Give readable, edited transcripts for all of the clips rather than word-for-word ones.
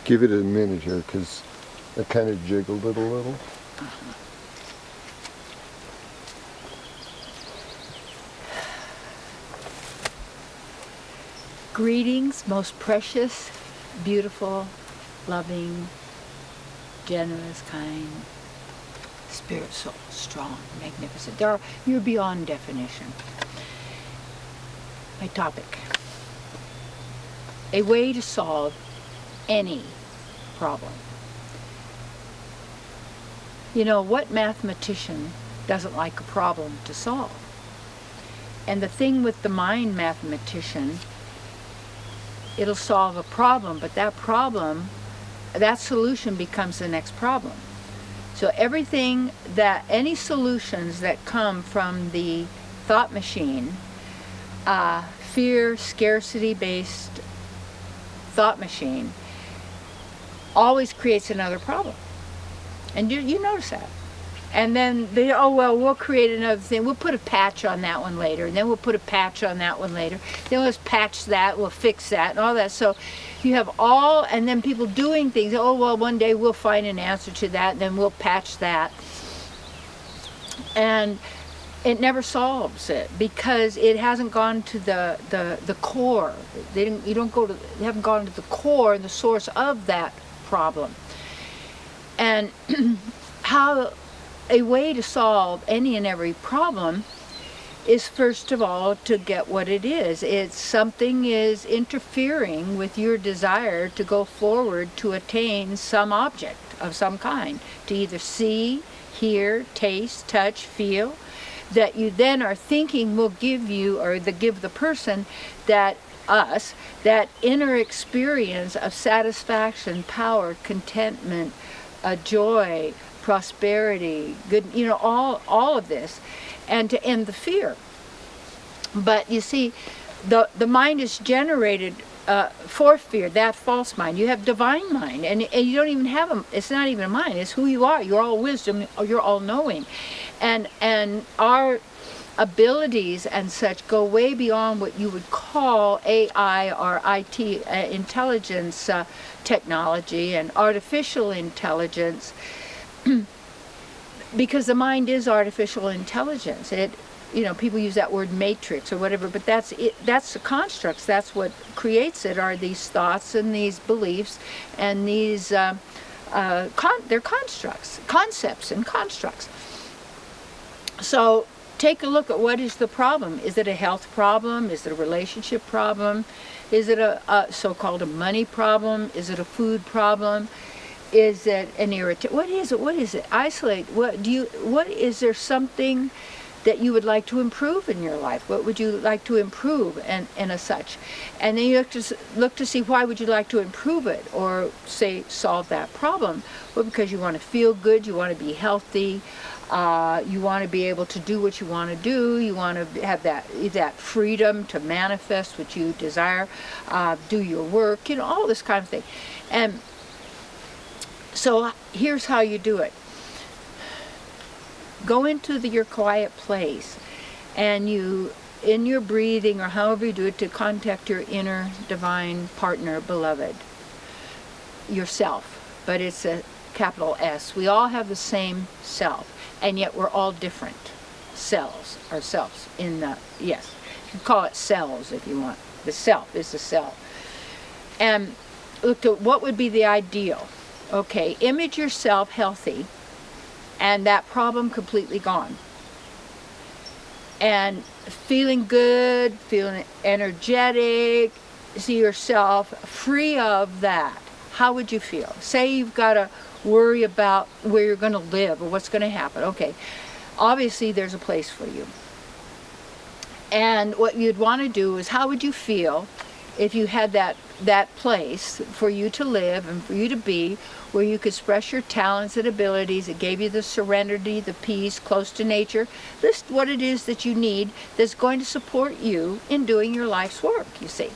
Give it a minute here, because I kind of jiggled it a little. Greetings, most precious, beautiful, loving, generous, kind, spirit, soul, strong, magnificent. You're beyond definition. My topic: a way to solve any problem. You know, what mathematician doesn't like a problem to solve? And the thing with the mind mathematician, it'll solve a problem, but that problem, that solution becomes the next problem. So everything that, any solutions that come from the thought machine, fear, scarcity-based thought machine, always creates another problem. And you notice that. And then they, oh well, we'll create another thing. We'll put a patch on that one later, and then we'll put a patch on that one later. Then let's patch that, we'll fix that, and all that. So you have all, and then people doing things. Oh well, one day we'll find an answer to that, and then we'll patch that. And it never solves it because it hasn't gone to the core. They haven't gone to the core and the source of that problem. And how a way to solve any and every problem is, first of all, to get what it is. It's something is interfering with your desire to go forward to attain some object of some kind, to either see, hear, taste, touch, feel, that you then are thinking will give you, or give the person, that inner experience of satisfaction, power, contentment, joy, prosperity, good, you know, all of this, and to end the fear. But you see, the mind is generated for fear, that false mind. You have divine mind, and you don't even have it's not even a mind, it's who you are. You're all wisdom, you're all knowing. And our abilities and such go way beyond what you would call AI or IT intelligence technology and artificial intelligence, because the mind is artificial intelligence. You know, people use that word matrix or whatever, but that's it. That's the constructs. That's what creates it. Are these thoughts and these beliefs and these they're constructs, concepts and constructs. So take a look at what is the problem. Is it a health problem? Is it a relationship problem? Is it a so-called a money problem? Is it a food problem? Is it an irritant? What is it? What is it? Isolate. What is there something that you would like to improve in your life? What would you like to improve and as such? And then you have to look to see, why would you like to improve it or say solve that problem? Well, because you want to feel good, you want to be healthy, you want to be able to do what you want to do, you want to have that freedom to manifest what you desire, do your work, you know, all this kind of thing. And so here's how you do it. Go into your quiet place, and you, in your breathing or however you do it, to contact your inner divine partner, beloved, yourself. But it's a capital S. We all have the same self, and yet we're all different cells, ourselves. Yes, you can call it cells if you want. The self is the cell. And look at what would be the ideal. Okay, image yourself healthy, and that problem completely gone. And feeling good, feeling energetic, see yourself free of that. How would you feel? Say you've got to worry about where you're going to live or what's going to happen. Okay, obviously there's a place for you. And what you'd want to do is, how would you feel if you had that place for you to live and for you to be, where you could express your talents and abilities? It gave you the serenity, the peace, close to nature. List what it is that you need that's going to support you in doing your life's work, you see.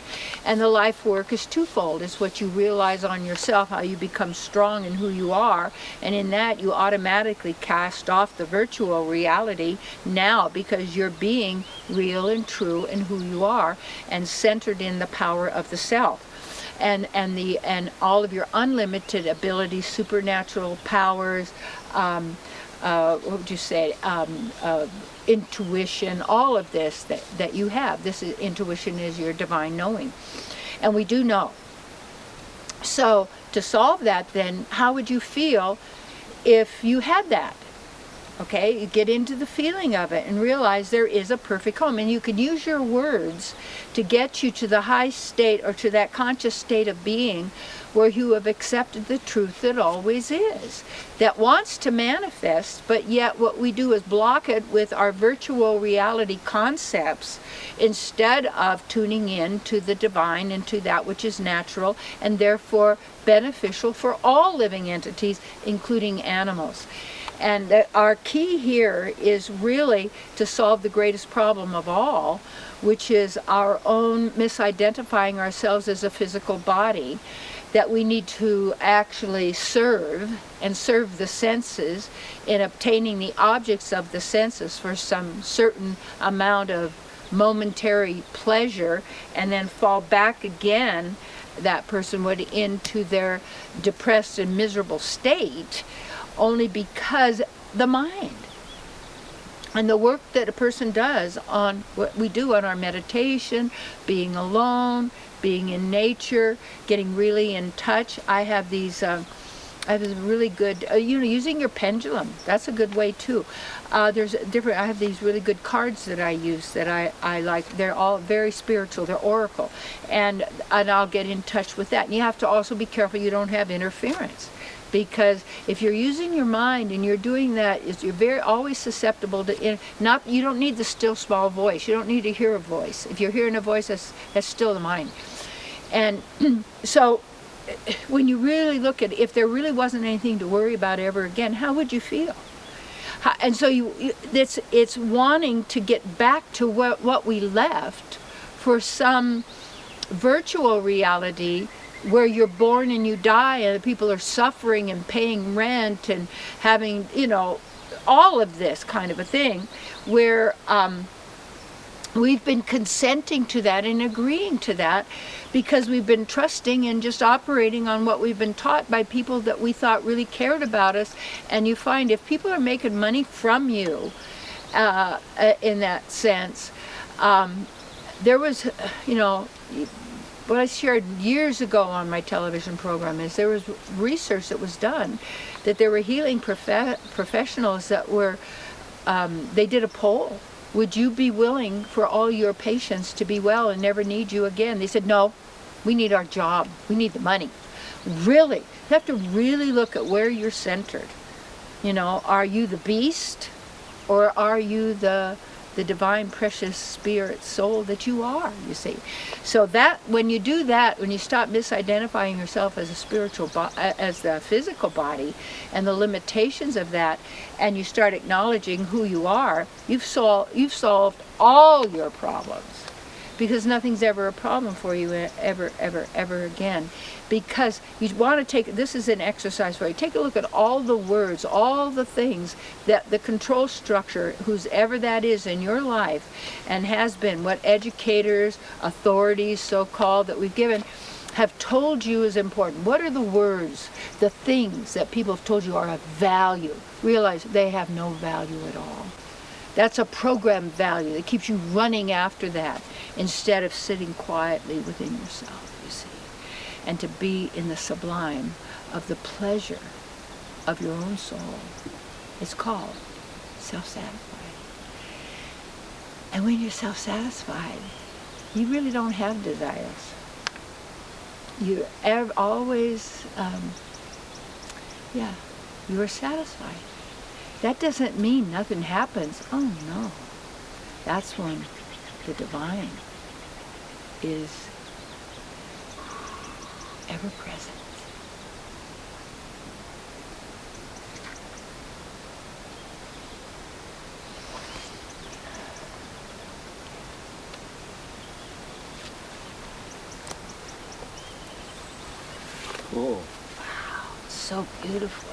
And the life work is twofold. It's what you realize on yourself, how you become strong in who you are, and in that you automatically cast off the virtual reality now, because you're being real and true in who you are and centered in the power of the self. and all of your unlimited abilities, supernatural powers, what would you say, intuition, all of this that you have. Intuition is your divine knowing, and we do know. So to solve that, then, how would you feel if you had that? Okay, you get into the feeling of it and realize there is a perfect home. And you can use your words to get you to the high state, or to that conscious state of being where you have accepted the truth that always is, that wants to manifest, but yet what we do is block it with our virtual reality concepts instead of tuning in to the divine and to that which is natural and therefore beneficial for all living entities, including animals. And our key here is really to solve the greatest problem of all, which is our own misidentifying ourselves as a physical body, that we need to actually serve the senses in obtaining the objects of the senses for some certain amount of momentary pleasure, and then fall back again, that person would, into their depressed and miserable state, only because the mind. And the work that a person does on what we do on our meditation, being alone, being in nature, getting really in touch. I have these really good, using your pendulum. That's a good way too. I have these really good cards that I use that I like. They're all very spiritual. They're oracle. And I'll get in touch with that. And you have to also be careful you don't have interference. Because if you're using your mind and you're doing that, you're always susceptible to, you don't need the still small voice. You don't need to hear a voice. If you're hearing a voice, that's still the mind. And so when you really look at it, if there really wasn't anything to worry about ever again, how would you feel? And so it's wanting to get back to what we left for some virtual reality where you're born and you die and people are suffering and paying rent and having, all of this kind of a thing, where we've been consenting to that and agreeing to that because we've been trusting and just operating on what we've been taught by people that we thought really cared about us. And you find if people are making money from you, in that sense, there was, what I shared years ago on my television program is there was research that was done that there were healing professionals that were, they did a poll. Would you be willing for all your patients to be well and never need you again? They said, no, we need our job. We need the money. Really, you have to really look at where you're centered. Are you the beast, or are you the divine, precious spirit soul that you are, you see. So that, when you do that, when you stop misidentifying yourself as a spiritual as the physical body and the limitations of that, and you start acknowledging who you are, you've solved all your problems, because nothing's ever a problem for you ever again. Because you want to take, this is an exercise for you, take a look at all the words, all the things that the control structure, whose ever that is in your life, and has been, what educators, authorities, so-called, that we've given, have told you is important. What are the words, the things that people have told you are of value? Realize they have no value at all. That's a programmed value that keeps you running after that instead of sitting quietly within yourself, you see, and to be in the sublime of the pleasure of your own soul. It's called self-satisfied. And when you're self-satisfied, you really don't have desires. You always, you are satisfied. That doesn't mean nothing happens. Oh no. That's when the divine is ever present. Cool. Wow, it's so beautiful.